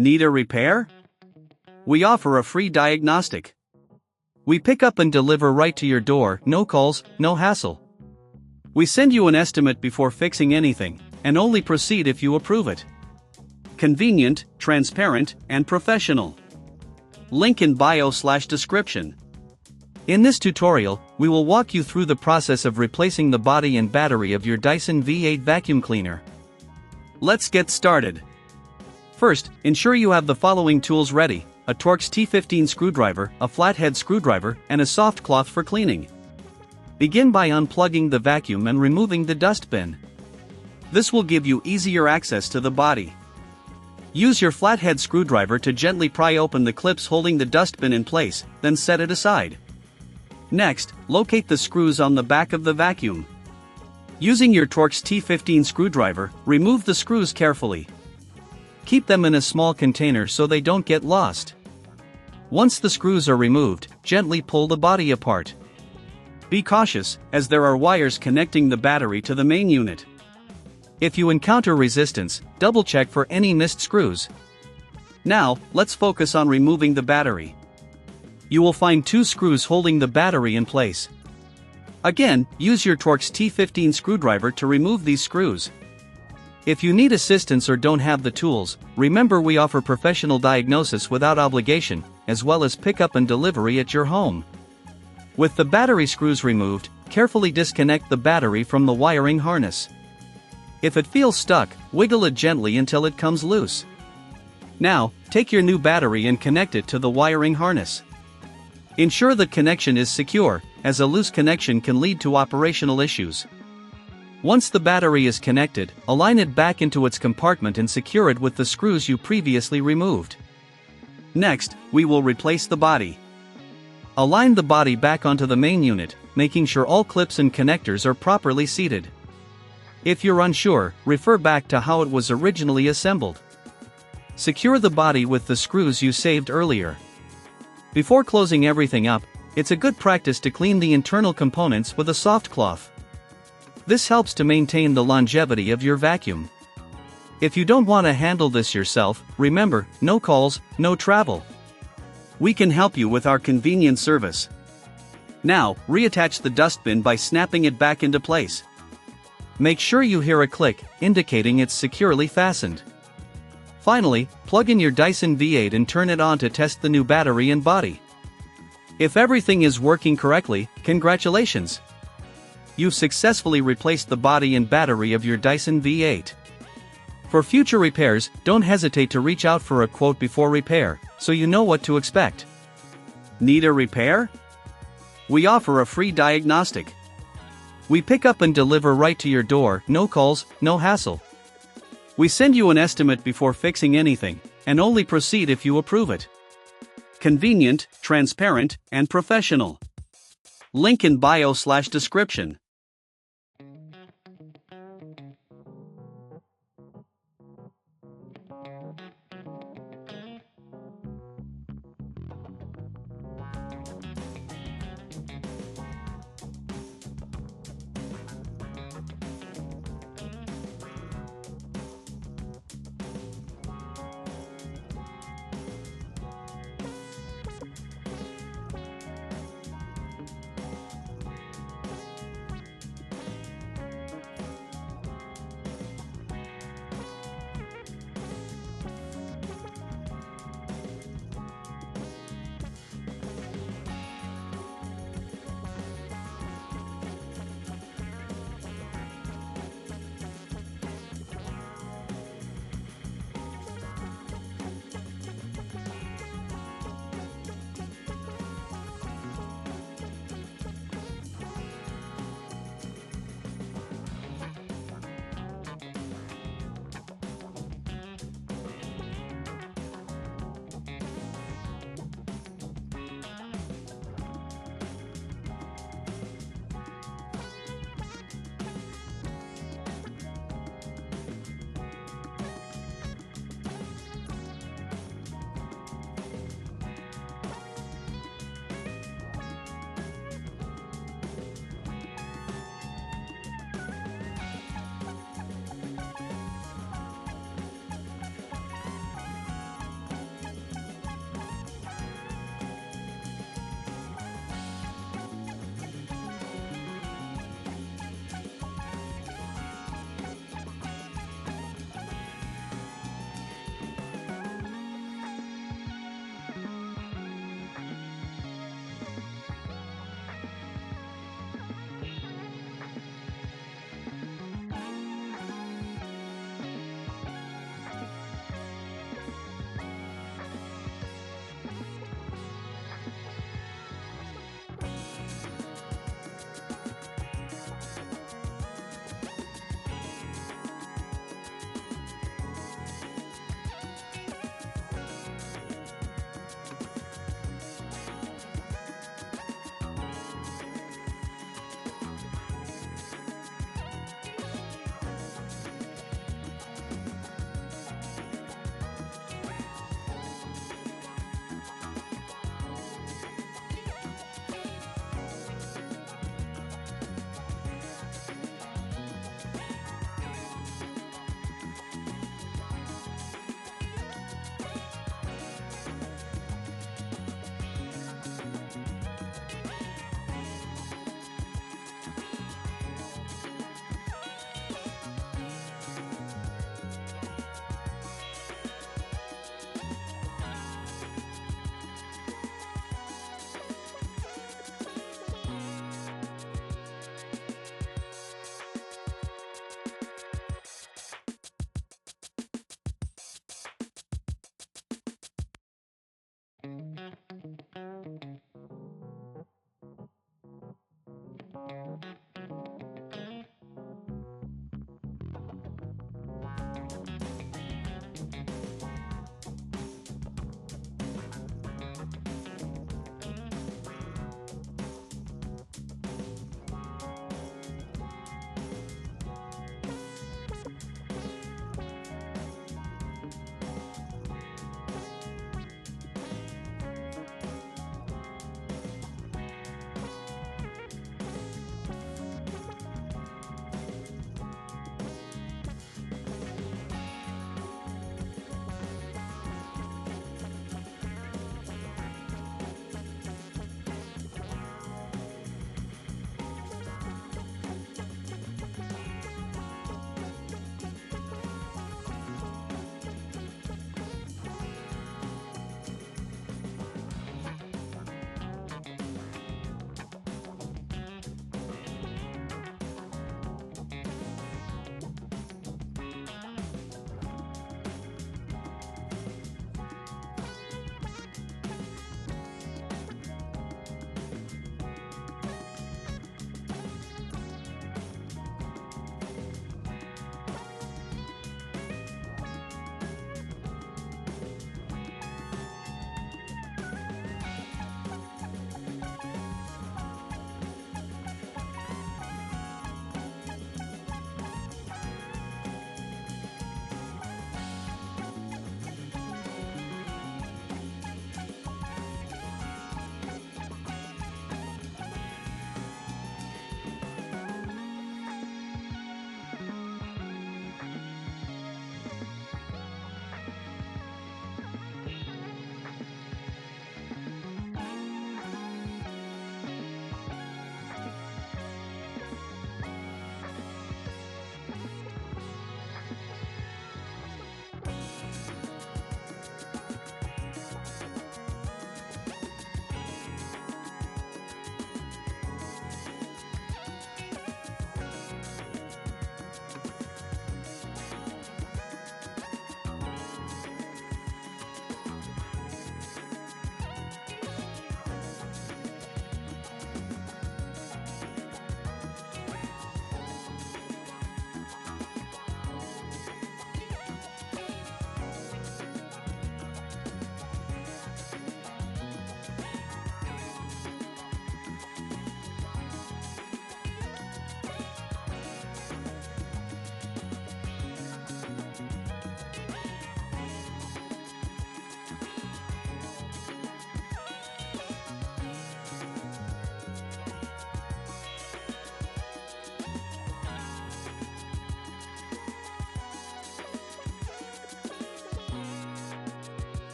Need a repair? We offer a free diagnostic. We pick up and deliver right to your door, no calls, no hassle. We send you an estimate before fixing anything, and only proceed if you approve it. Convenient, transparent, and professional. Link in bio/description. In this tutorial, we will walk you through the process of replacing the body and battery of your Dyson V8 vacuum cleaner. Let's get started. First, ensure you have the following tools ready: a Torx T15 screwdriver, a flathead screwdriver, and a soft cloth for cleaning. Begin by unplugging the vacuum and removing the dustbin. This will give you easier access to the body. Use your flathead screwdriver to gently pry open the clips holding the dustbin in place, then set it aside. Next, locate the screws on the back of the vacuum. Using your Torx T15 screwdriver, remove the screws carefully. Keep them in a small container so they don't get lost. Once the screws are removed, gently pull the body apart. Be cautious, as there are wires connecting the battery to the main unit. If you encounter resistance, double-check for any missed screws. Now, let's focus on removing the battery. You will find two screws holding the battery in place. Again, use your Torx T15 screwdriver to remove these screws. If you need assistance or don't have the tools, remember we offer professional diagnosis without obligation, as well as pickup and delivery at your home. With the battery screws removed, carefully disconnect the battery from the wiring harness. If it feels stuck, wiggle it gently until it comes loose. Now, take your new battery and connect it to the wiring harness. Ensure the connection is secure, as a loose connection can lead to operational issues. Once the battery is connected, align it back into its compartment and secure it with the screws you previously removed. Next, we will replace the body. Align the body back onto the main unit, making sure all clips and connectors are properly seated. If you're unsure, refer back to how it was originally assembled. Secure the body with the screws you saved earlier. Before closing everything up, it's a good practice to clean the internal components with a soft cloth. This helps to maintain the longevity of your vacuum. If you don't want to handle this yourself, remember, no calls, no travel. We can help you with our convenient service. Now, reattach the dustbin by snapping it back into place. Make sure you hear a click, indicating it's securely fastened. Finally, plug in your Dyson V8 and turn it on to test the new battery and body. If everything is working correctly, congratulations! You've successfully replaced the body and battery of your Dyson V8. For future repairs, don't hesitate to reach out for a quote before repair, so you know what to expect. Need a repair? We offer a free diagnostic. We pick up and deliver right to your door, no calls, no hassle. We send you an estimate before fixing anything, and only proceed if you approve it. Convenient, transparent, and professional. Link in bio/description.